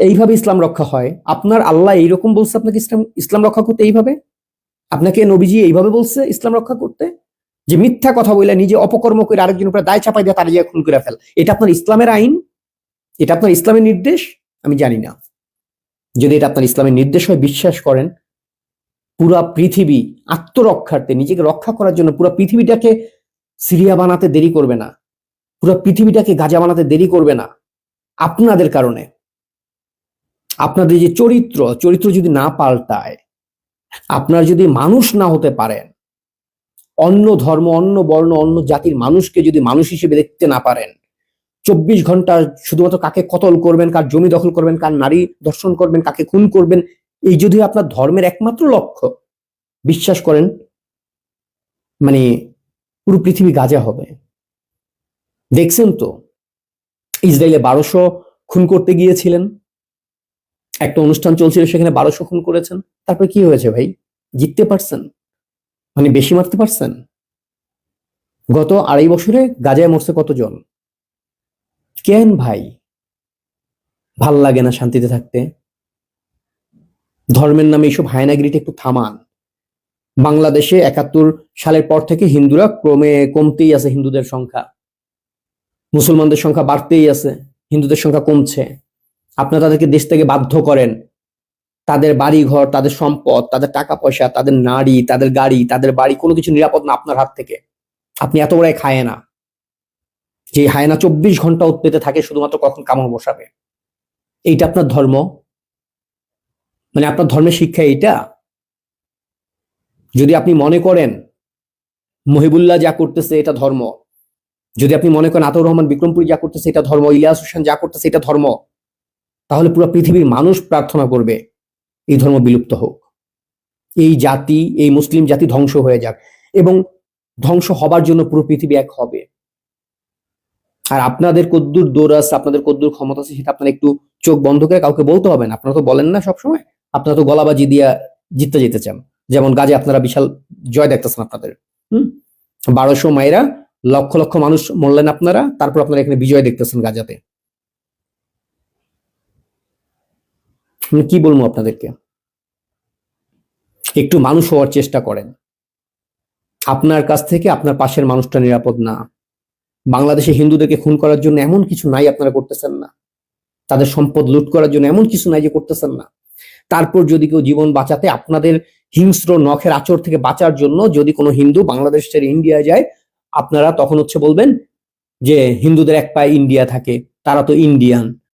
এইভাবে ইসলাম রক্ষা হয়? আপনার আল্লাহ এইরকম বলছে আপনাকে ইসলাম ইসলাম রক্ষা করতে এইভাবে? আপনাকে নবীজি এইভাবে বলছে ইসলাম রক্ষা করতে? যে মিথ্যা কথা বলে নিজে অপকর্ম করে আরেকজনের উপরে দায় চাপাই দিয়ে তারা যে খুন করে ফেল, এটা আপনার ইসলামের আইন? এটা আপনার ইসলামের নির্দেশ? আমি জানি না। যদি এটা আপনার ইসলামের নির্দেশ হয়, বিশ্বাস করেন পুরা পৃথিবী আত্মরক্ষার্থে, নিজেকে রক্ষা করার জন্য পুরো পৃথিবীটাকে সিরিয়া বানাতে দেরি করবে না, পুরো পৃথিবীটাকে গাজা বানাতে দেরি করবে না আপনাদের কারণে। আপনাদের যে চরিত্র যদি না পাল্টায়, আপনার যদি মানুষ না হতে পারেন, অন্য ধর্ম, অন্য বর্ণ, অন্য জাতির মানুষকে যদি মানুষ হিসেবে দেখতে না পারেন, 24 ঘন্টা শুধুমাত্র কাকে কতল করবেন, কার জমি দখল করবেন, কার নারী ধর্ষণ করবেন, কাকে খুন করবেন, এই যদি আপনার ধর্মের একমাত্র লক্ষ্য, বিশ্বাস করেন মানে পুরো পৃথিবী গাজা হবে। দেখছেন তো ইসরায়েলে 1200 খুন করতে গিয়েছিলেন, একটা অনুষ্ঠান চলছিল, সেখানে 1200 খুন করেছেন। তারপর কি হয়েছে ভাই? জিততে পারছেন? মানে বেশি মারতে পারছেন? গত 2.5 বছরে গাজায় মরছে কতজন? কেন ভাই ভাল লাগে না শান্তিতে থাকতে? ধর্মের নামে এইসব হায়নাগিরিটা একটু থামান। বাংলাদেশে 71 সালের পর থেকে হিন্দুরা ক্রমে কমতেই আছে, হিন্দুদের সংখ্যা, মুসলমানদের সংখ্যা বাড়তেই আছে, হিন্দুদের সংখ্যা কমছে। আপনারা তাদেরকে দেশ থেকে বাধ্য করেন, তাদের বাড়ি ঘর, তাদের সম্পদ, তাদের টাকা পয়সা, তাদের নারী, তাদের গাড়ি, তাদের বাড়ি, কোনো কিছু নিরাপদ না আপনার হাত থেকে। আপনি এত বড় এক হায়না, যে হায়না 24 ঘন্টা উৎপেতে থাকে শুধুমাত্র কখন কামড় বসাবে। এইটা আপনার ধর্ম? মানে আপনার ধর্মের শিক্ষা এইটা? যদি আপনি মনে করেন মহিবুল্লাহ যা করতেছে এটা ধর্ম, যদি আপনি মনে করেন আতাউর রহমান বিক্রমপুরী যা করতেছে এটা ধর্ম, ইলিয়াস হোসেন যা করতেছে এটা ধর্ম, তাহলে পুরো পৃথিবীর মানুষ প্রার্থনা করবে এই ধর্ম বিলুপ্ত হোক, এই জাতি, এই মুসলিম জাতি ধ্বংস হয়ে যাক, এবং ধ্বংস হবার জন্য পুরো পৃথিবী এক হবে। আর আপনাদের কদ্দুর দৌড় আছে, আপনাদের কদ্দুর ক্ষমতা আছে, সেটা আপনারা একটু চোখ বন্ধ করে কাউকে বলতে হবে না। আপনারা তো বলেন না সবসময়, আপনারা তো গলাবাজি দিয়া জিততে যেতে চান। যেমন গাজে আপনারা বিশাল জয় দেখতেছেন আপনাদের। 1200 মাইরা লক্ষ লক্ষ মানুষ মরলেন আপনারা, তারপর আপনারা এখানে বিজয় দেখতেছেন গাজাতে। আমি কি বলবো আপনাদেরকে? একটু মানুষ হওয়ার চেষ্টা করেন। আপনার কাছ থেকে আপনার পাশের মানুষটা নিরাপদ না। বাংলাদেশে হিন্দুদেরকে খুন করার জন্য এমন কিছু নাই আপনারা করতেছেন না, তাদের সম্পদ লুট করার জন্য এমন কিছু নাই যে করতেছেন না। তারপর যদি কেউ জীবন বাঁচাতে, আপনাদের হিংস্র নখের আচর থেকে বাঁচার জন্য যদি কোনো হিন্দু বাংলাদেশ ছেড়ে ইন্ডিয়া যায়, আপনারা তখন বলবেন যে হিন্দুদের এক পায়ে ইন্ডিয়া থাকে, তারা তো ইন্ডিয়ান।